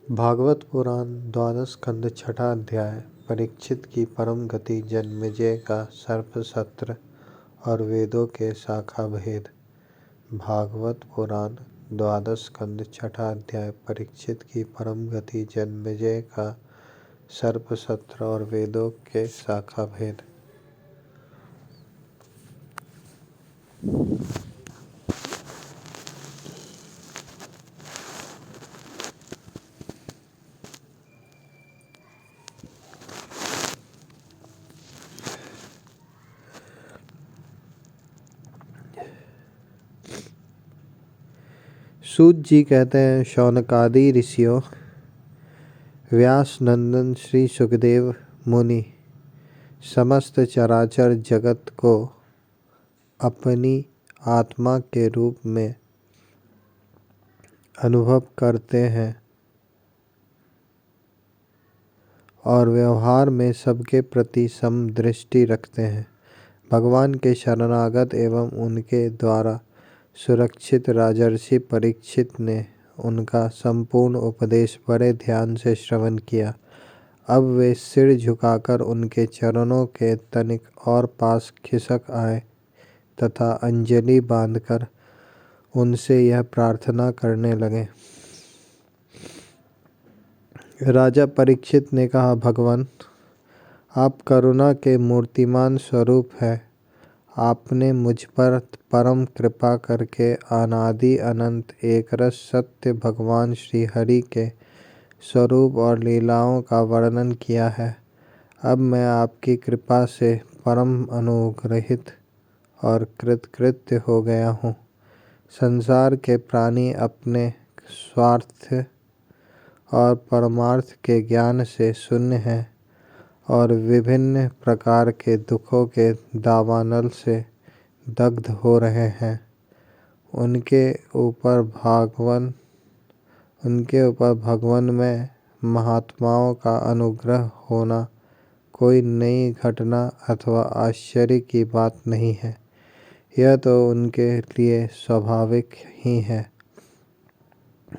भागवत पुराण द्वादश स्कंद छठा अध्याय। परीक्षित की परम गति, जन्मेजय का सर्प सत्र और वेदों के शाखा भेद। भागवत पुराण द्वादश स्कंद छठा अध्याय। परीक्षित की परम गति, जन्मेजय का सर्प सत्र और वेदों के शाखा भेद। सूत जी कहते हैं, शौनकादि ऋषियों, व्यास नंदन श्री सुखदेव मुनि समस्त चराचर जगत को अपनी आत्मा के रूप में अनुभव करते हैं और व्यवहार में सबके प्रति समदृष्टि रखते हैं। भगवान के शरणागत एवं उनके द्वारा सुरक्षित राजर्षि परीक्षित ने उनका संपूर्ण उपदेश बड़े ध्यान से श्रवण किया। अब वे सिर झुकाकर उनके चरणों के तनिक और पास खिसक आए तथा अंजलि बांधकर उनसे यह प्रार्थना करने लगे। राजा परीक्षित ने कहा, भगवान, आप करुणा के मूर्तिमान स्वरूप हैं। आपने मुझ पर परम कृपा करके अनादि अनंत एकरस सत्य भगवान श्री हरि के स्वरूप और लीलाओं का वर्णन किया है। अब मैं आपकी कृपा से परम अनुग्रहित और कृतकृत्य हो गया हूँ। संसार के प्राणी अपने स्वार्थ और परमार्थ के ज्ञान से शून्य हैं और विभिन्न प्रकार के दुखों के दावानल से दग्ध हो रहे हैं। उनके ऊपर भगवान में महात्माओं का अनुग्रह होना कोई नई घटना अथवा आश्चर्य की बात नहीं है। यह तो उनके लिए स्वाभाविक ही है।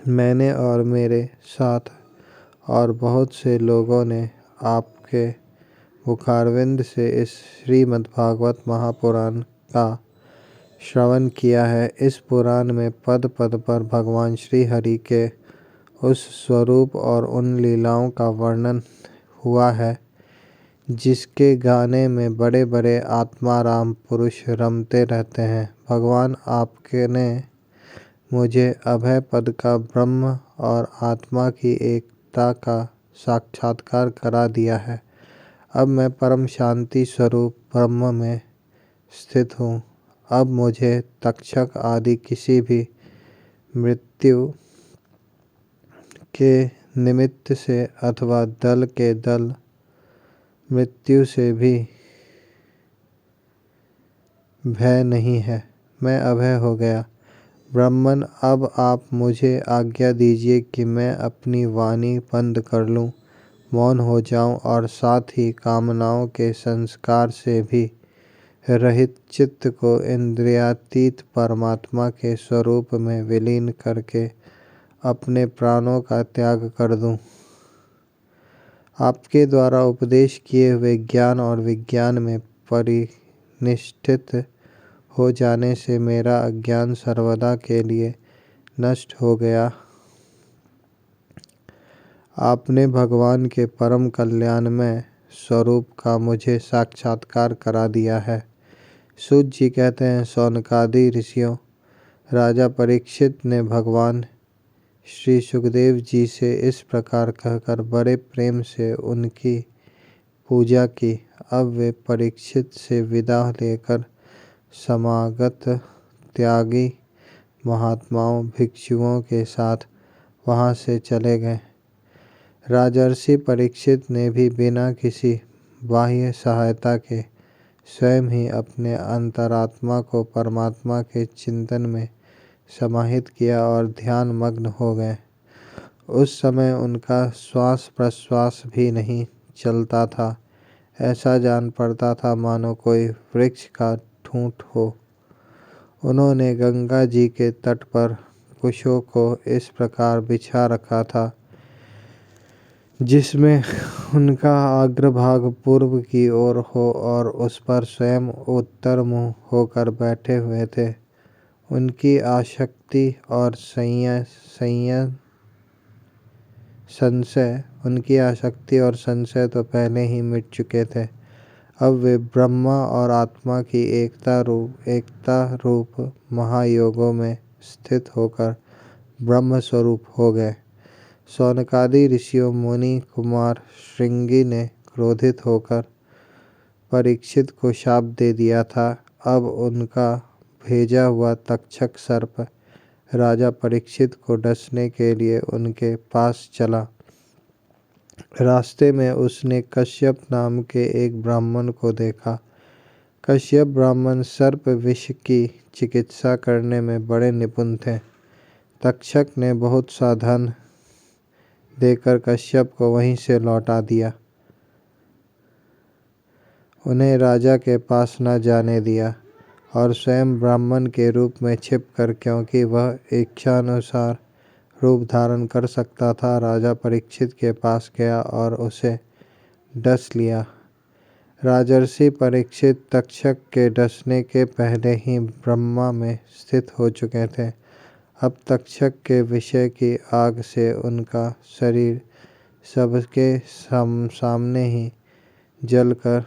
मैंने और मेरे साथ और बहुत से लोगों ने आपके मुखारविंद से इस श्रीमद्भागवत महापुराण का श्रवण किया है। इस पुराण में पद पद पर भगवान श्री हरि के उस स्वरूप और उन लीलाओं का वर्णन हुआ है जिसके गाने में बड़े बड़े आत्माराम पुरुष रमते रहते हैं। भगवान आपने मुझे अभय पद का ब्रह्म और आत्मा की एकता का साक्षात्कार करा दिया है। अब मैं परम शांति स्वरूप ब्रह्म में स्थित हूँ। अब मुझे तक्षक आदि किसी भी मृत्यु के निमित्त से अथवा दल के दल मृत्यु से भी भय नहीं है। मैं अभय हो गया। ब्रह्मन, अब आप मुझे आज्ञा दीजिए कि मैं अपनी वाणी बंद कर लूँ, मौन हो जाऊं और साथ ही कामनाओं के संस्कार से भी रहित चित्त को इंद्रियातीत परमात्मा के स्वरूप में विलीन करके अपने प्राणों का त्याग कर दूं। आपके द्वारा उपदेश किए हुए ज्ञान और विज्ञान में परिनिष्ठित हो जाने से मेरा अज्ञान सर्वदा के लिए नष्ट हो गया। आपने भगवान के परम कल्याणमय स्वरूप का मुझे साक्षात्कार करा दिया है। सूत जी कहते हैं, शौनकादि ऋषियों, राजा परीक्षित ने भगवान श्री सुखदेव जी से इस प्रकार कहकर बड़े प्रेम से उनकी पूजा की। अब वे परीक्षित से विदा लेकर समागत त्यागी महात्माओं भिक्षुओं के साथ वहाँ से चले गए। राजर्षि परीक्षित ने भी बिना किसी बाह्य सहायता के स्वयं ही अपने अंतरात्मा को परमात्मा के चिंतन में समाहित किया और ध्यान मग्न हो गए। उस समय उनका श्वास प्रश्वास भी नहीं चलता था। ऐसा जान पड़ता था मानो कोई वृक्ष का ठूंठ हो। उन्होंने गंगा जी के तट पर कुशों को इस प्रकार बिछा रखा था जिसमें उनका अग्रभाग पूर्व की ओर हो और उस पर स्वयं उत्तर मुँह होकर बैठे हुए थे। उनकी आसक्ति और संशय तो पहले ही मिट चुके थे। अब वे ब्रह्मा और आत्मा की एकता रूप महायोगों में स्थित होकर ब्रह्म स्वरूप हो गए। शौनकादि ऋषियों मुनि कुमार श्रृंगी ने क्रोधित होकर परीक्षित को शाप दे दिया था। अब उनका भेजा हुआ तक्षक सर्प राजा परीक्षित को डसने के लिए उनके पास चला। रास्ते में उसने कश्यप नाम के एक ब्राह्मण को देखा। कश्यप ब्राह्मण सर्प विष की चिकित्सा करने में बड़े निपुण थे। तक्षक ने बहुत सा धन देकर कश्यप को वहीं से लौटा दिया। उन्हें राजा के पास न जाने दिया और स्वयं ब्राह्मण के रूप में छिपकर, क्योंकि वह इच्छानुसार रूप धारण कर सकता था, राजा परीक्षित के पास गया और उसे डस लिया। राजर्षि परीक्षित तक्षक के डसने के पहले ही ब्रह्मा में स्थित हो चुके थे। अब तक्षक के विषय की आग से उनका शरीर सबके सामने ही जलकर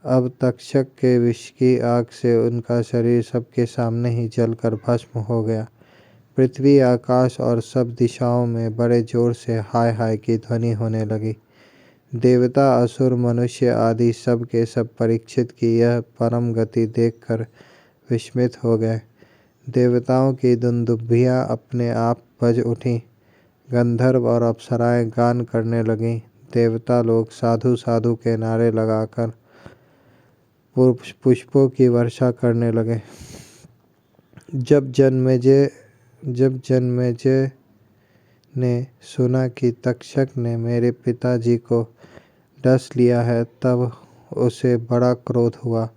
अब तक्षक के विष की आग से उनका शरीर सबके सामने ही जलकर भस्म हो गया। पृथ्वी, आकाश और सब दिशाओं में बड़े जोर से हाय हाय की ध्वनि होने लगी। देवता, असुर, मनुष्य आदि सब के सब परीक्षित की यह परम गति देखकर विस्मित हो गए। देवताओं की दुंदुभियाँ अपने आप बज उठी। गंधर्व और अप्सराएं गान करने लगीं। देवता लोग साधु साधु के नारे लगाकर पुष्पों की वर्षा करने लगे। जब जन्मेजय ने सुना कि तक्षक ने मेरे पिताजी को डस लिया है, तब उसे बड़ा क्रोध हुआ।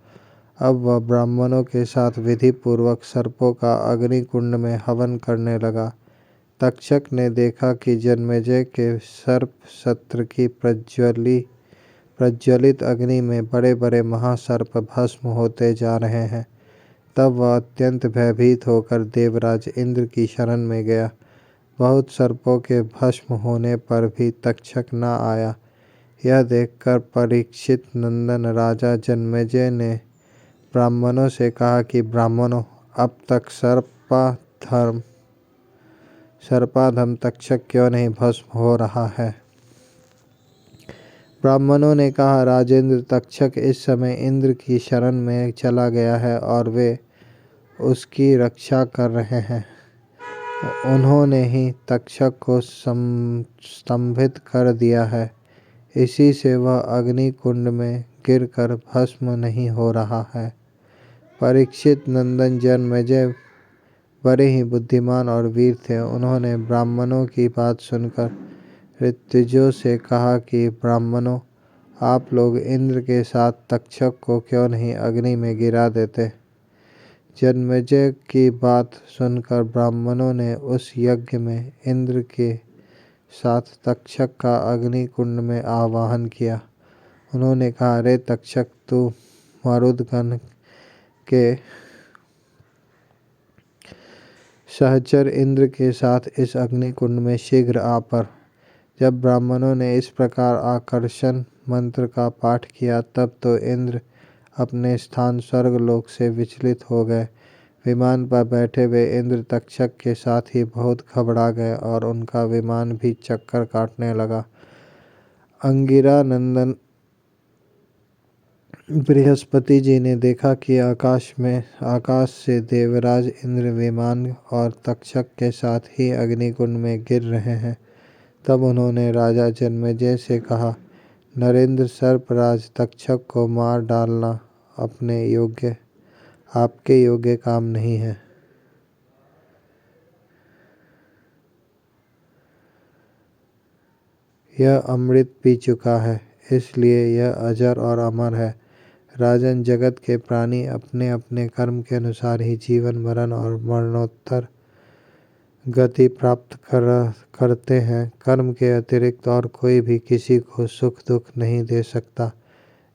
अब वह ब्राह्मणों के साथ विधि पूर्वक सर्पों का अग्नि कुंड में हवन करने लगा। तक्षक ने देखा कि जन्मेजय के सर्प सत्र की प्रज्वलित अग्नि में बड़े बड़े महासर्प भस्म होते जा रहे हैं। तब वह अत्यंत भयभीत होकर देवराज इंद्र की शरण में गया। बहुत सर्पों के भस्म होने पर भी तक्षक न आया। यह देखकर परीक्षित नंदन राजा जन्मेजय ने ब्राह्मणों से कहा कि ब्राह्मणों, अब तक सर्पाधम तक्षक क्यों नहीं भस्म हो रहा है। ब्राह्मणों ने कहा, राजेंद्र, तक्षक इस समय इंद्र की शरण में चला गया है और वे उसकी रक्षा कर रहे हैं। उन्होंने ही तक्षक को स्तंभित कर दिया है। इसी से वह अग्नि कुंड में गिरकर भस्म नहीं हो रहा है। परीक्षित नंदन जन्मेजय बड़े ही बुद्धिमान और वीर थे। उन्होंने ब्राह्मणों की बात सुनकर ऋत्विजों से कहा कि ब्राह्मणों, आप लोग इंद्र के साथ तक्षक को क्यों नहीं अग्नि में गिरा देते। जन्मेजय की बात सुनकर ब्राह्मणों ने उस यज्ञ में इंद्र के साथ तक्षक का अग्नि कुंड में आवाहन किया। उन्होंने कहा, रे तक्षक, तू मरुदगण के सहचर इंद्र के साथ इस अग्निकुंड में शीघ्र आ पड़। जब ब्राह्मणों ने इस प्रकार आकर्षण मंत्र का पाठ किया, तब तो इंद्र अपने स्थान स्वर्गलोक से विचलित हो गए। विमान पर बैठे हुए इंद्र तक्षक के साथ ही बहुत घबरा गए और उनका विमान भी चक्कर काटने लगा। अंगिरा नंदन बृहस्पति जी ने देखा कि आकाश से देवराज इंद्र विमान और तक्षक के साथ ही अग्निकुंड में गिर रहे हैं। तब उन्होंने राजा जन्मेजय से कहा, नरेंद्र, सर्पराज तक्षक को मार डालना आपके योग्य काम नहीं है। यह अमृत पी चुका है, इसलिए यह अजर और अमर है। राजन, जगत के प्राणी अपने अपने कर्म के अनुसार ही जीवन, मरण और मरणोत्तर गति प्राप्त करते हैं। कर्म के अतिरिक्त और कोई भी किसी को सुख दुख नहीं दे सकता।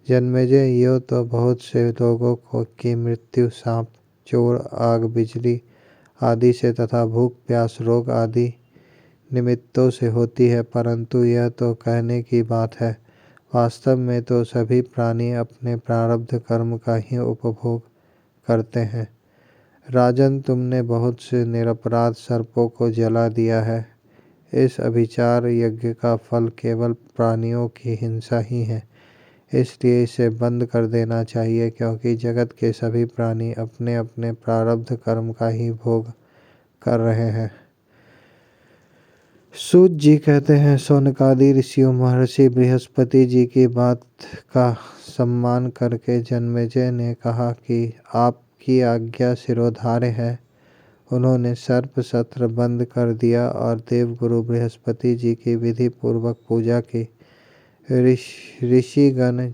जन्मेजय, यो तो बहुत से लोगों को की मृत्यु सांप, चोर, आग, बिजली आदि से तथा भूख प्यास रोग आदि निमित्तों से होती है, परंतु यह तो कहने की बात है। वास्तव में तो सभी प्राणी अपने प्रारब्ध कर्म का ही उपभोग करते हैं। राजन, तुमने बहुत से निरपराध सर्पों को जला दिया है। इस अभिचार यज्ञ का फल केवल प्राणियों की हिंसा ही है, इसलिए इसे बंद कर देना चाहिए, क्योंकि जगत के सभी प्राणी अपने अपने प्रारब्ध कर्म का ही भोग कर रहे हैं। सूत जी कहते हैं, शौनकादि ऋषियों महर्षि बृहस्पति जी की बात का सम्मान करके जन्मेजय ने कहा कि आपकी आज्ञा शिरोधार्य है। उन्होंने सर्प सत्र बंद कर दिया और देवगुरु बृहस्पति जी की विधि पूर्वक पूजा की। ऋषिगण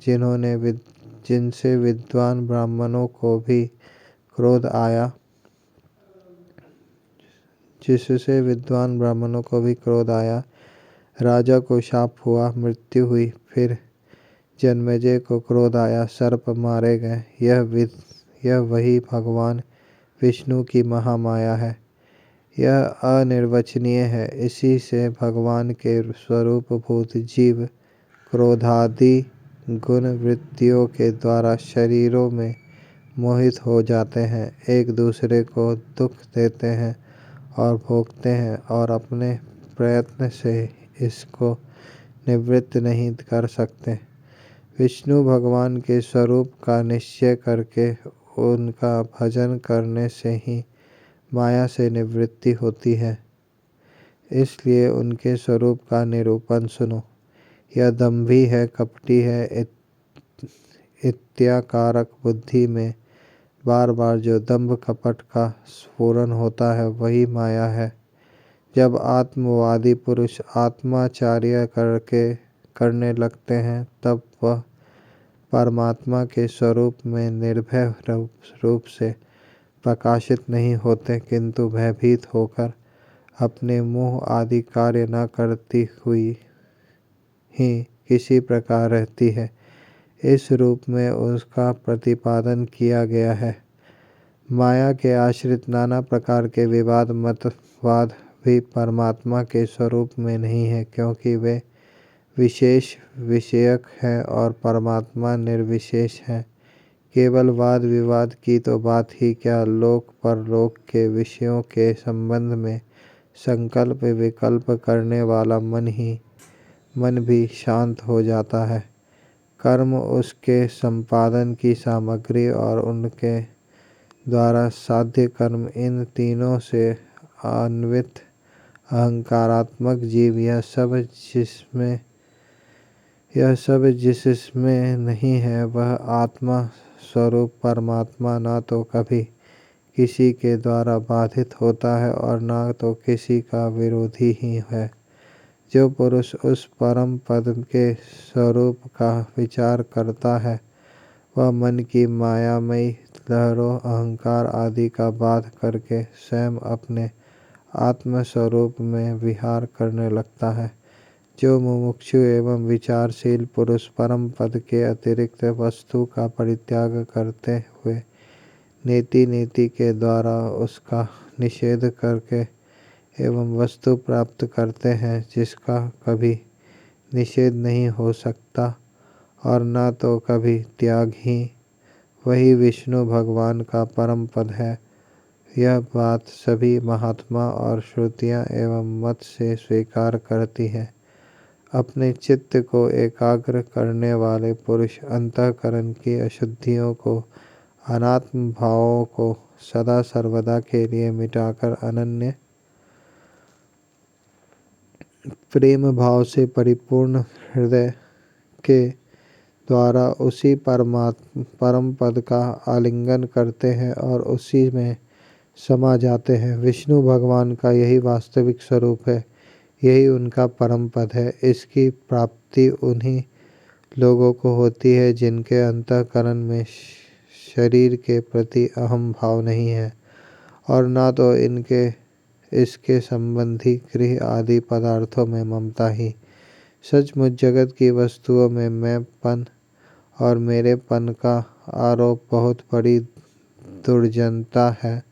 जिनसे विद्वान ब्राह्मणों को भी क्रोध आया, जिससे विद्वान ब्राह्मणों को भी क्रोध आया, राजा को शाप हुआ, मृत्यु हुई। फिर जन्मेजय को क्रोध आया, सर्प मारे गए। यह वही भगवान विष्णु की महामाया है। यह अनिर्वचनीय है। इसी से भगवान के स्वरूप भूत जीव क्रोधादि गुण वृत्तियों के द्वारा शरीरों में मोहित हो जाते हैं, एक दूसरे को दुख देते हैं और भोगते हैं और अपने प्रयत्न से इसको निवृत्त नहीं कर सकते। विष्णु भगवान के स्वरूप का निश्चय करके उनका भजन करने से ही माया से निवृत्ति होती है। इसलिए उनके स्वरूप का निरूपण सुनो। यह दंभी है, कपटी है, इत्याकारक बुद्धि में बार बार जो दंभ कपट का स्फुरन होता है वही माया है। जब आत्मवादी पुरुष आत्माचार्य करने लगते हैं तब वह परमात्मा के स्वरूप में निर्भय रूप से प्रकाशित नहीं होते, किंतु भयभीत होकर अपने मोह आदि कार्य न करती हुई ही किसी प्रकार रहती है। इस रूप में उसका प्रतिपादन किया गया है। माया के आश्रित नाना प्रकार के विवाद मतवाद भी परमात्मा के स्वरूप में नहीं है, क्योंकि वे विशेष विषयक है और परमात्मा निर्विशेष है। केवल वाद विवाद की तो बात ही क्या, लोक परलोक के विषयों के संबंध में संकल्प विकल्प करने वाला मन भी शांत हो जाता है। कर्म उसके संपादन की सामग्री और उनके द्वारा साध्य कर्म, इन तीनों से अन्वित अहंकारात्मक जीव, यह सब जिसमें नहीं है वह आत्मा स्वरूप परमात्मा न तो कभी किसी के द्वारा बाधित होता है और न तो किसी का विरोधी ही है। जो पुरुष उस परम पद के स्वरूप का विचार करता है वह मन की मायामयी लहरों अहंकार आदि का बाध करके स्वयं अपने आत्म स्वरूप में विहार करने लगता है। जो मुमुक्षु एवं विचारशील पुरुष परम पद के अतिरिक्त वस्तु का परित्याग करते हुए नीति के द्वारा उसका निषेध करके एवं वस्तु प्राप्त करते हैं जिसका कभी निषेध नहीं हो सकता और न तो कभी त्याग ही, वही विष्णु भगवान का परम पद है। यह बात सभी महात्मा और श्रुतियाँ एवं मत से स्वीकार करती है। अपने चित्त को एकाग्र करने वाले पुरुष अंतःकरण की अशुद्धियों को, अनात्म भावों को सदा सर्वदा के लिए मिटाकर अनन्य प्रेम भाव से परिपूर्ण हृदय के द्वारा उसी परम पद का आलिंगन करते हैं और उसी में समा जाते हैं। विष्णु भगवान का यही वास्तविक स्वरूप है, यही उनका परम पद है। इसकी प्राप्ति उन्हीं लोगों को होती है जिनके अंतःकरण में शरीर के प्रति अहम भाव नहीं है और न तो इसके संबंधी गृह आदि पदार्थों में ममता ही सचमुच जगत की वस्तुओं में मैंपन और मेरेपन का आरोप बहुत बड़ी दुर्जनता है।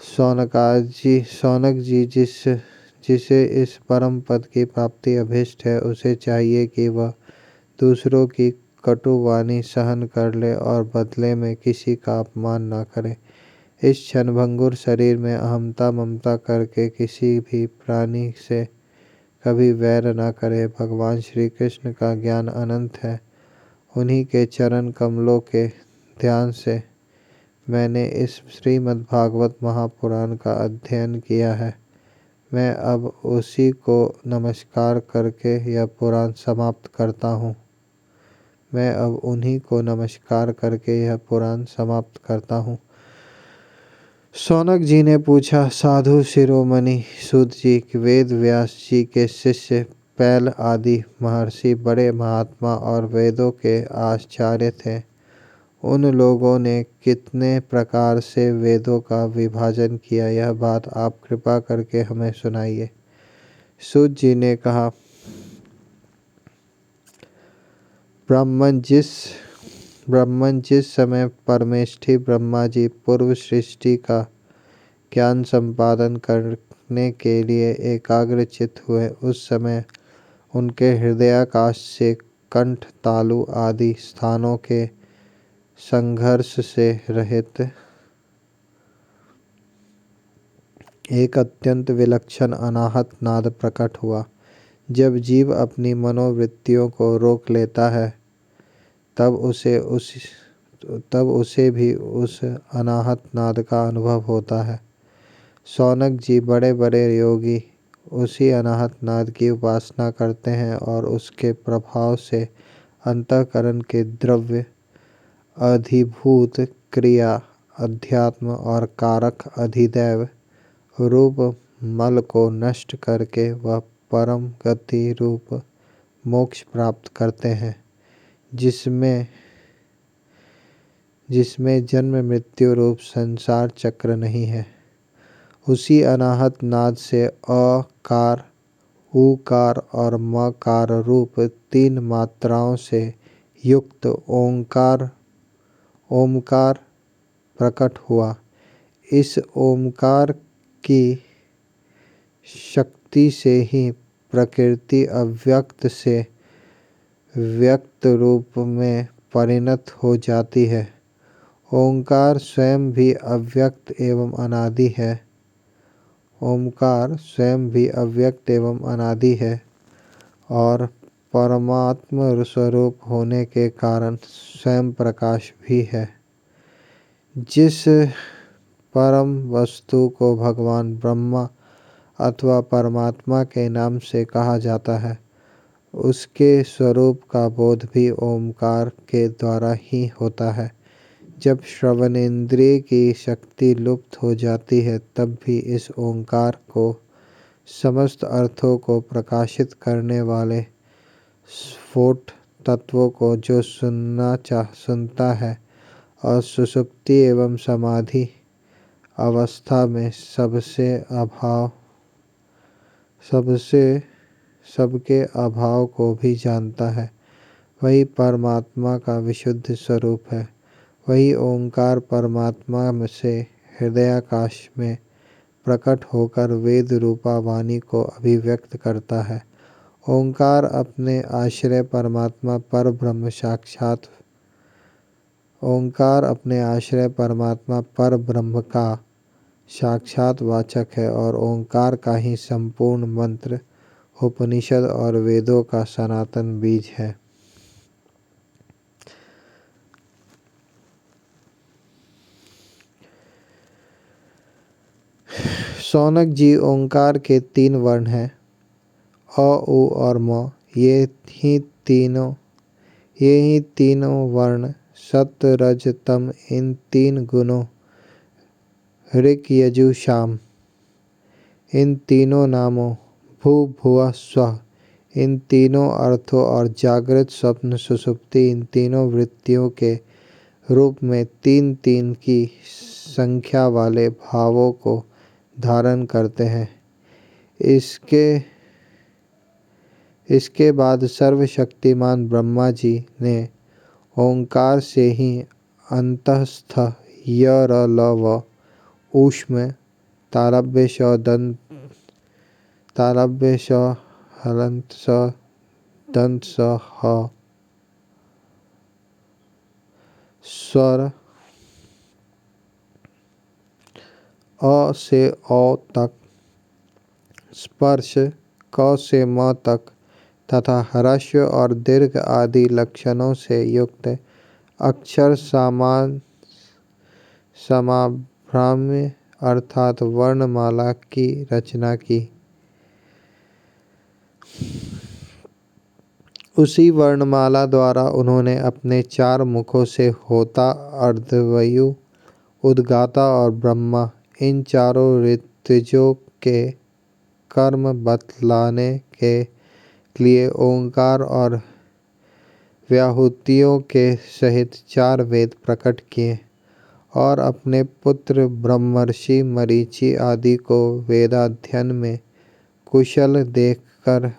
शौनक जी जिसे इस परम पद की प्राप्ति अभीष्ट है, उसे चाहिए कि वह दूसरों की कटुवाणी सहन कर ले और बदले में किसी का अपमान न करे। इस क्षणभंगुर शरीर में अहमता ममता करके किसी भी प्राणी से कभी वैर न करे। भगवान श्री कृष्ण का ज्ञान अनंत है। उन्हीं के चरण कमलों के ध्यान से मैंने इस श्रीमद् भागवत महापुराण का अध्ययन किया है। मैं अब उसी को नमस्कार करके यह पुराण समाप्त करता हूँ। मैं अब उन्हीं को नमस्कार करके यह पुराण समाप्त करता हूँ। शौनक जी ने पूछा, साधु शिरोमणि सूत जी, वेद व्यास जी के शिष्य पैल आदि महर्षि बड़े महात्मा और वेदों के आचार्य थे। उन लोगों ने कितने प्रकार से वेदों का विभाजन किया, यह बात आप कृपा करके हमें सुनाइए। सूत जी ने कहा, ब्राह्मण जिस समय परमेष्ठी ब्रह्मा जी पूर्व सृष्टि का ज्ञान संपादन करने के लिए एकाग्रचित्त हुए, उस समय उनके हृदयाकाश से कंठ, तालु आदि स्थानों के संघर्ष से रहित एक अत्यंत विलक्षण अनाहत नाद प्रकट हुआ। जब जीव अपनी मनोवृत्तियों को रोक लेता है, तब उसे भी उस अनाहत नाद का अनुभव होता है। शौनक जी बड़े बड़े योगी उसी अनाहत नाद की उपासना करते हैं और उसके प्रभाव से अंतःकरण के द्रव्य, अधिभूत क्रिया, अध्यात्म और कारक अधिदैव रूप मल को नष्ट करके वह परम गति रूप मोक्ष प्राप्त करते हैं, जिसमें जन्म मृत्यु रूप संसार चक्र नहीं है। उसी अनाहत नाद से अकार, उकार और मकार रूप 3 मात्राओं से युक्त ओमकार प्रकट हुआ। इस ओमकार की शक्ति से ही प्रकृति अव्यक्त से व्यक्त रूप में परिणत हो जाती है। ओंकार स्वयं भी अव्यक्त एवं अनादि है। ओंकार स्वयं भी अव्यक्त एवं अनादि है और परमात्म स्वरूप होने के कारण स्वयं प्रकाश भी है। जिस परम वस्तु को भगवान ब्रह्मा अथवा परमात्मा के नाम से कहा जाता है, उसके स्वरूप का बोध भी ओंकार के द्वारा ही होता है। जब श्रवणेंद्रिय की शक्ति लुप्त हो जाती है, तब भी इस ओंकार को समस्त अर्थों को प्रकाशित करने वाले स्फुट तत्वों को जो सुनता है और सुषुप्ति एवं समाधि अवस्था में सबके अभाव को भी जानता है, वही परमात्मा का विशुद्ध स्वरूप है। वही ओंकार परमात्मा से हृदयाकाश में प्रकट होकर वेद रूपा वाणी को अभिव्यक्त करता है। ओंकार अपने आश्रय परमात्मा पर ब्रह्म का साक्षात वाचक है और ओंकार का ही संपूर्ण मंत्र, उपनिषद और वेदों का सनातन बीज है। शौनक जी, ओंकार के 3 वर्ण हैं, अ, उ और म। ये ही तीनों वर्ण सत्व रज तम, इन 3 गुणों ऋक यजु साम, इन तीनों नामों भू भुवः स्वः, इन तीनों अर्थों और जागृत स्वप्न सुषुप्ति, इन तीनों वृत्तियों के रूप में 3 3 की संख्या वाले भावों को धारण करते हैं। इसके बाद सर्वशक्तिमान ब्रह्मा जी ने ओंकार से ही अंतस्थ य र ल व ऊष्म तालव्य श हलंत स दंत स ह स्वर अ से औ तक, स्पर्श क से म तक तथा ह्रस्व और दीर्घ आदि लक्षणों से युक्त अक्षर समाभ्राम्य अर्थात वर्णमाला की रचना की। उसी वर्णमाला द्वारा उन्होंने अपने 4 मुखों से होता, अर्धवायु, उद्गाता और ब्रह्मा, इन चारों ऋतुजों के कर्म बतलाने के लिए ओंकार और व्याहुतियों के सहित 4 वेद प्रकट किए और अपने पुत्र ब्रह्मर्षि मरीचि आदि को वेदाध्ययन में कुशल देखकर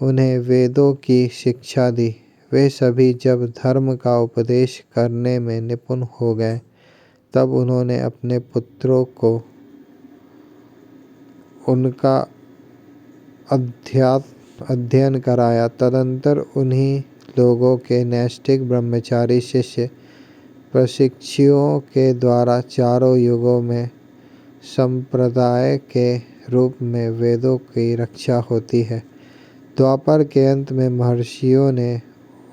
उन्हें वेदों की शिक्षा दी। वे सभी जब धर्म का उपदेश करने में निपुण हो गए तब उन्होंने अपने पुत्रों को उनका अध्ययन कराया। तदंतर उन्हीं लोगों के नैष्ठिक ब्रह्मचारी शिष्य प्रशिक्षुओं के द्वारा चारों युगों में संप्रदाय के रूप में वेदों की रक्षा होती है। द्वापर के अंत में महर्षियों ने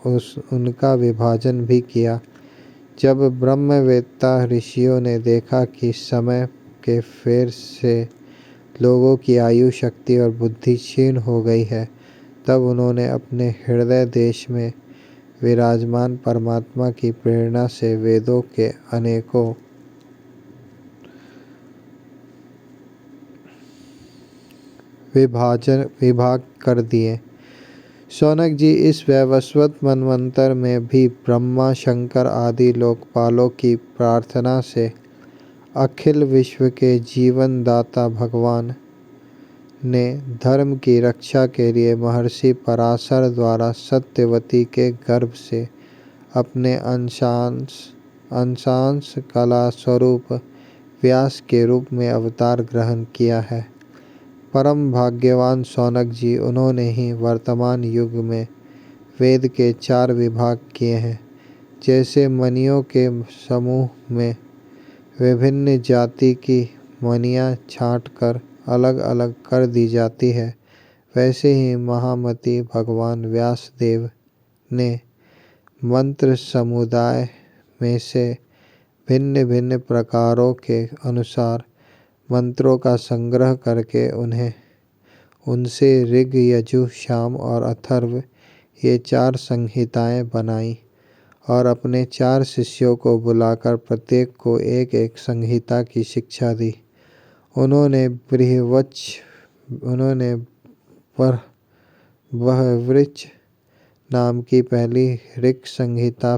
उनका विभाजन भी किया। जब ब्रह्मवेत्ता ऋषियों ने देखा कि समय के फेर से लोगों की आयु, शक्ति और बुद्धि क्षीण हो गई है, तब उन्होंने अपने हृदय देश में विराजमान परमात्मा की प्रेरणा से वेदों के अनेकों विभाग कर दिए। शौनक जी, इस वैवस्वत मनवंतर में भी ब्रह्मा, शंकर आदि लोकपालों की प्रार्थना से अखिल विश्व के जीवन दाता भगवान ने धर्म की रक्षा के लिए महर्षि पराशर द्वारा सत्यवती के गर्भ से अपने अंशांश कला स्वरूप व्यास के रूप में अवतार ग्रहण किया है। परम भाग्यवान शौनक जी, उन्होंने ही वर्तमान युग में वेद के 4 विभाग किए हैं। जैसे मणियों के समूह में विभिन्न जाति की मणियाँ छांटकर अलग अलग कर दी जाती है, वैसे ही महामति भगवान व्यासदेव ने मंत्र समुदाय में से भिन्न भिन्न प्रकारों के अनुसार मंत्रों का संग्रह करके उनसे ऋग, यजु, साम और अथर्व ये 4 संहिताएं बनाई और अपने 4 शिष्यों को बुलाकर प्रत्येक को एक एक संहिता की शिक्षा दी। उन्होंने बृहवृच नाम की पहली ऋक् संहिता,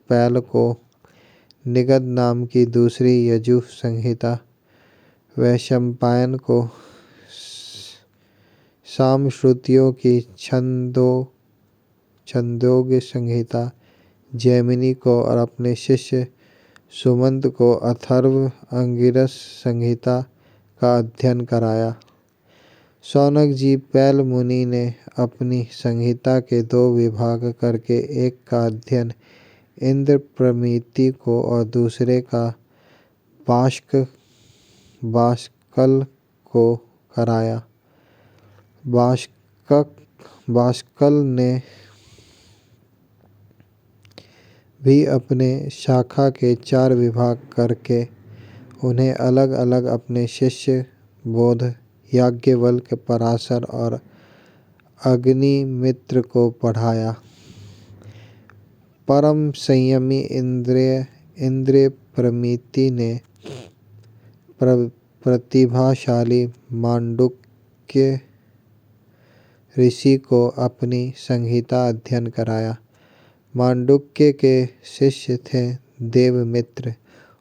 पैल को निगद नाम की दूसरी यजु संहिता, वैशंपायन को सामश्रुतियों की छंदोग्य संहिता, जैमिनी को और अपने शिष्य सुमंत को अथर्व अंगिरस संहिता का अध्ययन कराया। शौनक जी, पैल मुनि ने अपनी संहिता के 2 विभाग करके एक का अध्ययन इंद्रप्रमिति को और दूसरे का बाष्कल को कराया। बाष्कल ने भी अपने शाखा के 4 विभाग करके उन्हें अलग अलग अपने शिष्य बोध, याज्ञवल्क्य, पराशर और अग्निमित्र को पढ़ाया। परम संयमी इंद्रप्रमिति ने प्रतिभाशाली मांडुक्य ऋषि को अपनी संहिता अध्ययन कराया। मांडुक्य के शिष्य थे देवमित्र।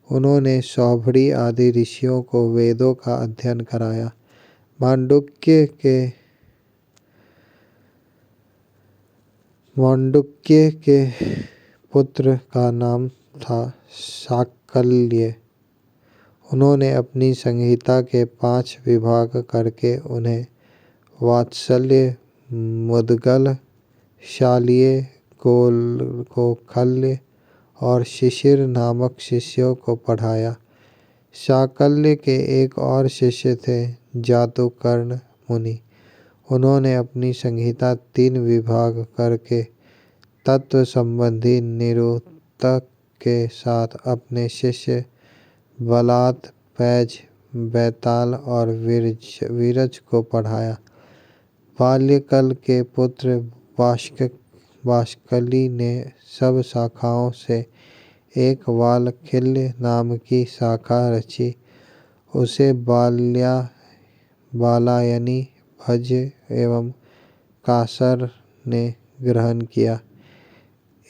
उन्होंने सौभरी आदि ऋषियों को वेदों का अध्ययन कराया। मांडुक्य के पुत्र का नाम था शाकल्य। उन्होंने अपनी संहिता के 5 विभाग करके उन्हें वात्सल्य, मुद्गल, शाल्य, गोखल्य और शिशिर नामक शिष्यों को पढ़ाया। शाकल्य के एक और शिष्य थे जातुकर्ण मुनि। उन्होंने अपनी संहिता 3 विभाग करके तत्व संबंधी निरूक्तक के साथ अपने शिष्य बलात, पैज, बैताल और विरज को पढ़ाया। बाल्यकल के पुत्र वाष्कली ने सब शाखाओं से एक वालखिल्य नाम की शाखा रची। उसे बालायनी, भज एवं कासर ने ग्रहण किया।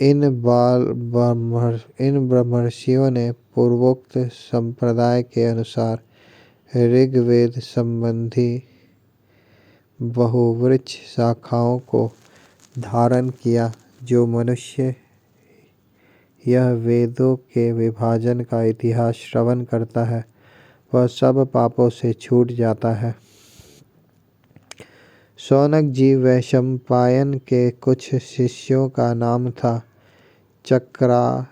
इन ब्रह्मर्षियों ने पूर्वोक्त संप्रदाय के अनुसार ऋग्वेद संबंधी बहुवृक्ष शाखाओं को धारण किया। जो मनुष्य यह वेदों के विभाजन का इतिहास श्रवण करता है वह सब पापों से छूट जाता है। शौनक जी वैशंपायन के कुछ शिष्यों का नाम था चरकाध्वयुर।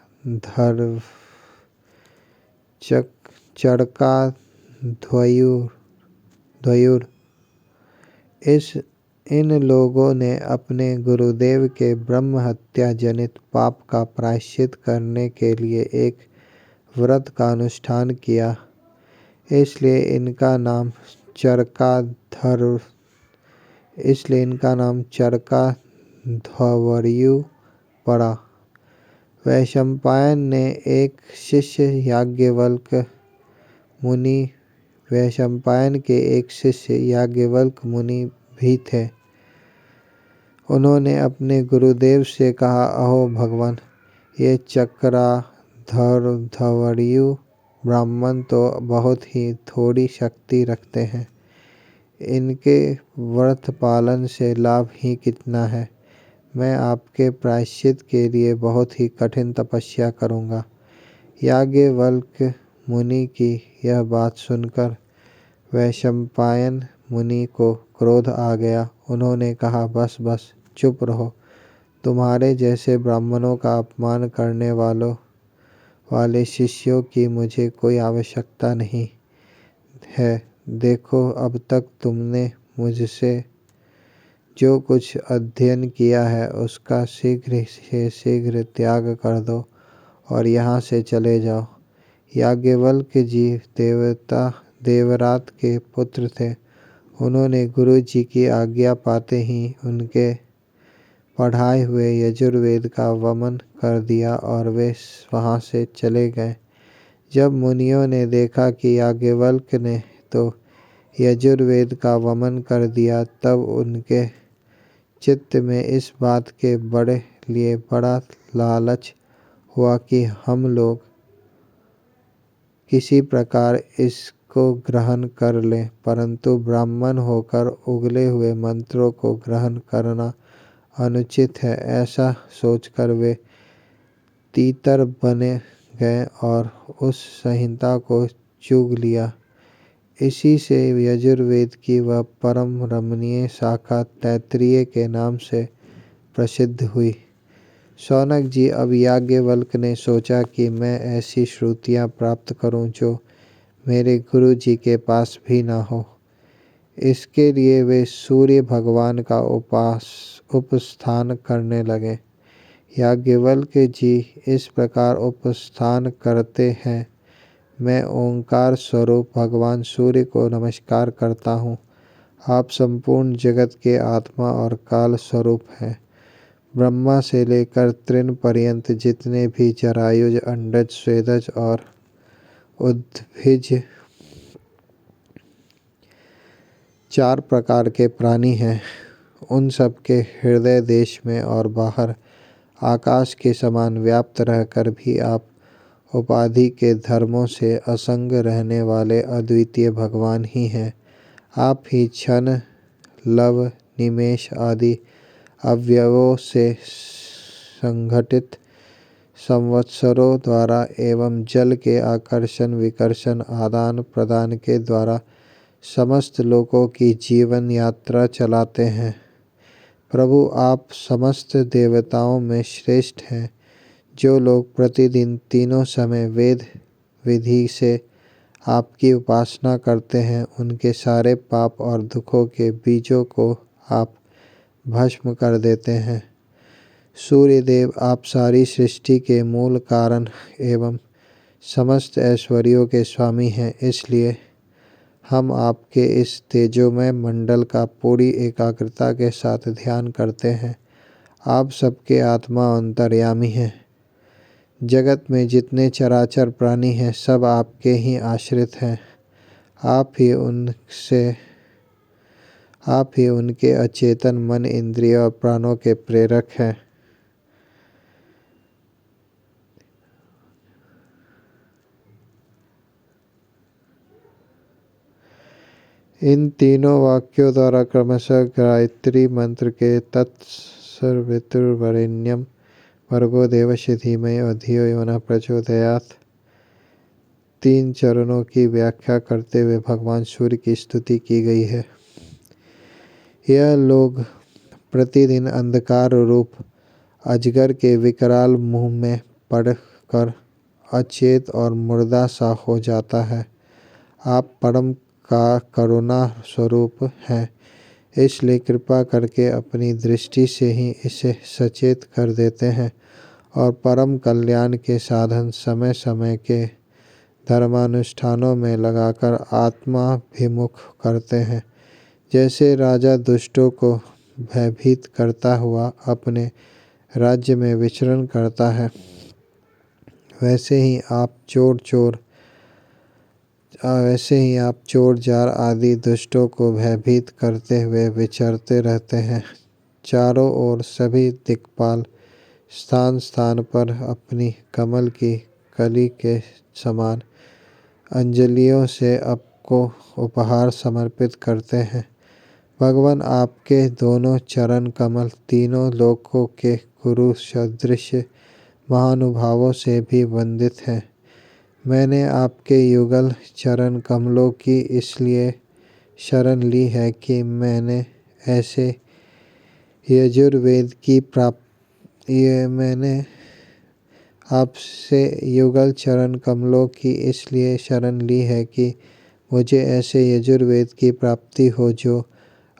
इन लोगों ने अपने गुरुदेव के ब्रह्म हत्या जनित पाप का प्रायश्चित करने के लिए एक व्रत का अनुष्ठान किया। इसलिए इनका नाम चरकाध्वर्यु पड़ा। वैशंपायन ने एक शिष्य याज्ञवल्क्य मुनि भी थे। उन्होंने अपने गुरुदेव से कहा, अहो भगवान, ये चरकाध्वर्यु ब्राह्मण तो बहुत ही थोड़ी शक्ति रखते हैं। इनके व्रत पालन से लाभ ही कितना है। मैं आपके प्रायश्चित के लिए बहुत ही कठिन तपस्या करूँगा। याज्ञवल्क्य मुनि की यह बात सुनकर वैशंपायन मुनि को क्रोध आ गया। उन्होंने कहा, बस बस चुप रहो। तुम्हारे जैसे ब्राह्मणों का अपमान करने वाले शिष्यों की मुझे कोई आवश्यकता नहीं है। देखो, अब तक तुमने मुझसे जो कुछ अध्ययन किया है उसका शीघ्र से शीघ्र त्याग कर दो और यहाँ से चले जाओ। याज्ञवल्क्य जी देवरात के पुत्र थे। उन्होंने गुरु जी की आज्ञा पाते ही उनके पढ़ाए हुए यजुर्वेद का वमन कर दिया और वे वहाँ से चले गए। जब मुनियों ने देखा कि याज्ञवल्क्य ने तो यजुर्वेद का वमन कर दिया, तब उनके चित्त में इस बात के बड़ा लालच हुआ कि हम लोग किसी प्रकार इसको ग्रहण कर लें, परंतु ब्राह्मण होकर उगले हुए मंत्रों को ग्रहण करना अनुचित है। ऐसा सोचकर वे तीतर बने गए और उस संहिता को चूग लिया। इसी से यजुर्वेद की वह परम रमणीय शाखा तैत्तिरीय के नाम से प्रसिद्ध हुई। शौनक जी, अब याज्ञवल्क्य ने सोचा कि मैं ऐसी श्रुतियाँ प्राप्त करूँ जो मेरे गुरु जी के पास भी ना हो। इसके लिए वे सूर्य भगवान का उपस्थान करने लगे। याज्ञवल्क्य जी इस प्रकार उपस्थान करते हैं, मैं ओंकार स्वरूप भगवान सूर्य को नमस्कार करता हूँ। आप संपूर्ण जगत के आत्मा और काल स्वरूप हैं। ब्रह्मा से लेकर तृण पर्यंत जितने भी जरायुज, अंडज, स्वेदज और उद्भिज 4 प्रकार के प्राणी हैं, उन सब के हृदय देश में और बाहर आकाश के समान व्याप्त रहकर भी आप उपाधि के धर्मों से असंग रहने वाले अद्वितीय भगवान ही हैं। आप ही क्षण, लव, निमेष आदि अवयवों से संघटित संवत्सरों द्वारा एवं जल के आकर्षण विकर्षण आदान प्रदान के द्वारा समस्त लोगों की जीवन यात्रा चलाते हैं। प्रभु, आप समस्त देवताओं में श्रेष्ठ हैं। जो लोग प्रतिदिन तीनों समय वेद विधि से आपकी उपासना करते हैं, उनके सारे पाप और दुखों के बीजों को आप भस्म कर देते हैं। सूर्यदेव, आप सारी सृष्टि के मूल कारण एवं समस्त ऐश्वर्यों के स्वामी हैं। इसलिए हम आपके इस तेजोमय मंडल का पूरी एकाग्रता के साथ ध्यान करते हैं। आप सबके आत्मा अंतर्यामी हैं। जगत में जितने चराचर प्राणी हैं, सब आपके ही आश्रित हैं। आप ही उनके अचेतन मन, इंद्रिय और प्राणों के प्रेरक हैं। इन तीनों वाक्यों द्वारा क्रमशः गायत्री मंत्र के तत्सवितुर्वरेण्यं भर्गो देवस्य धीमहि धियो यो नः प्रचोदयात् 3 चरणों की व्याख्या करते हुए भगवान सूर्य की स्तुति की गई है। यह लोग प्रतिदिन अंधकार रूप अजगर के विकराल मुंह में पड़कर अचेत और मुर्दा सा हो जाता है। आप परम का करुणा स्वरूप हैं, इसलिए कृपा करके अपनी दृष्टि से ही इसे सचेत कर देते हैं और परम कल्याण के साधन समय समय के धर्मानुष्ठानों में लगाकर आत्माभिमुख करते हैं। जैसे राजा दुष्टों को भयभीत करता हुआ अपने राज्य में विचरण करता है, वैसे ही आप चोर जार आदि दुष्टों को भयभीत करते हुए विचरते रहते हैं। चारों ओर सभी दिक्पाल स्थान स्थान पर अपनी कमल की कली के समान अंजलियों से आपको उपहार समर्पित करते हैं। भगवान, आपके दोनों चरण कमल तीनों लोकों के गुरु सदृश महानुभावों से भी वंदित हैं। मैंने आपके युगल चरण कमलों की इसलिए शरण ली है कि मैंने आपसे युगल चरण कमलों की इसलिए शरण ली है कि मुझे ऐसे यजुर्वेद की प्राप्ति हो जो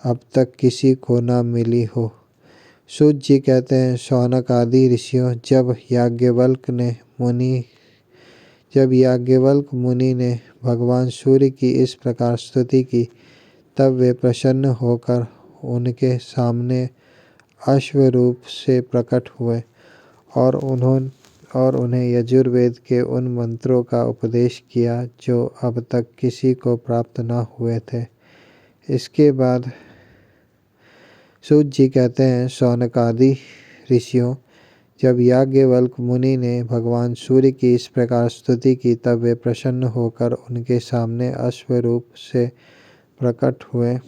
अब तक किसी को न मिली हो। सूत जी कहते हैं, शौनक आदि ऋषियों, जब याज्ञवल्क मुनि ने भगवान सूर्य की इस प्रकार स्तुति की, तब वे प्रसन्न होकर उनके सामने अश्वरूप से प्रकट हुए और उन्हें यजुर्वेद के उन मंत्रों का उपदेश किया जो अब तक किसी को प्राप्त न हुए थे। इसके बाद सूत जी कहते हैं, शौनकादि ऋषियों, जब याज्ञवल्क मुनि ने भगवान सूर्य की इस प्रकार स्तुति की, तब वे प्रसन्न होकर उनके सामने अश्वरूप से प्रकट हुए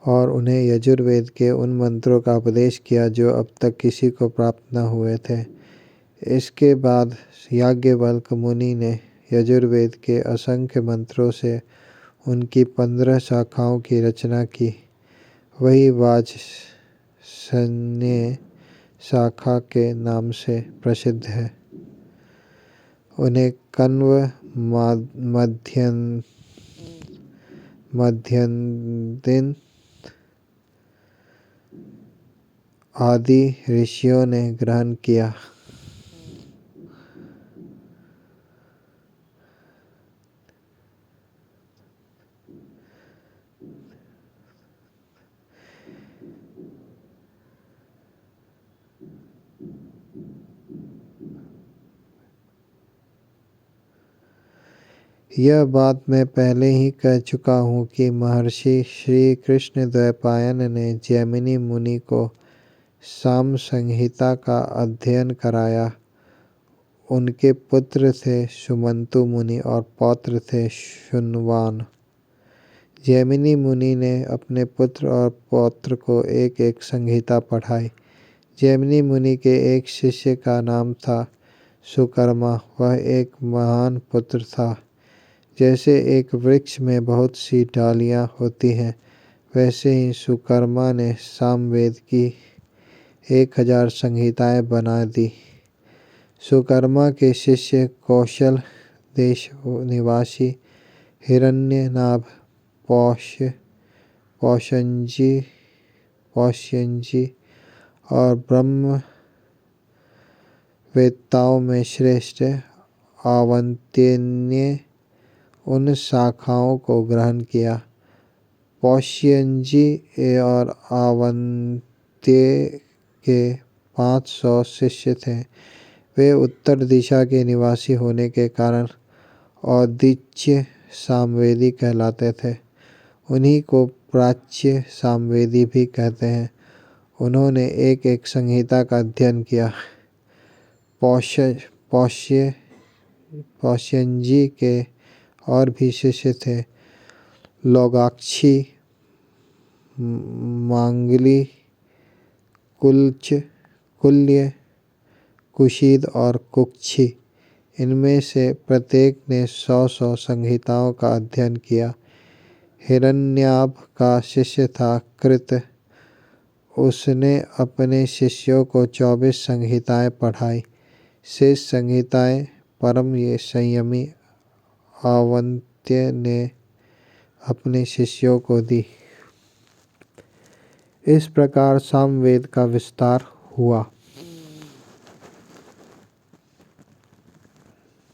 और उन्हें यजुर्वेद के उन मंत्रों का उपदेश किया जो अब तक किसी को प्राप्त न हुए थे। इसके बाद याज्ञवल्क मुनि ने यजुर्वेद के असंख्य मंत्रों से उनकी 15 शाखाओं की रचना की। वही वाजसनेय शाखा के नाम से प्रसिद्ध है। उन्हें कण्व, मध्यन्दिन आदि ऋषियों ने ग्रहण किया। यह बात मैं पहले ही कह चुका हूँ कि महर्षि श्री कृष्ण द्वैपायन ने जैमिनी मुनि को साम संहिता का अध्ययन कराया। उनके पुत्र थे सुमंतु मुनि और पौत्र थे शुनवान। जैमिनी मुनि ने अपने पुत्र और पौत्र को एक एक संहिता पढ़ाई। जैमिनी मुनि के एक शिष्य का नाम था सुकर्मा। वह एक महान पुत्र था। जैसे एक वृक्ष में बहुत सी डालियाँ होती हैं, वैसे ही सुकर्मा ने सामवेद की 1000 संहिताएँ बना दी। सुकर्मा के शिष्य कौशल देश निवासी हिरण्यनाभ, पौष्यंजी और ब्रह्म वेत्ताओं में श्रेष्ठ आवंत्य ने उन शाखाओं को ग्रहण किया। पौष्यंजी और आवंत्य के 500 शिष्य थे। वे उत्तर दिशा के निवासी होने के कारण औदिच्य सामवेदी कहलाते थे। उन्हीं को प्राच्य सामवेदी भी कहते हैं। उन्होंने एक एक संहिता का अध्ययन किया। पौष्यंजी के और भी शिष्य थे, लोगाक्षी, मांगली, कुल्य, कुशीद और कुक्षी। इनमें से प्रत्येक ने 100 संहिताओं का अध्ययन किया। हिरण्याभ का शिष्य था कृत। उसने अपने शिष्यों को 24 संहिताएँ पढ़ाई। शेष संहिताएँ परम संयमी आवंत्य ने अपने शिष्यों को दी। इस प्रकार सामवेद का विस्तार हुआ।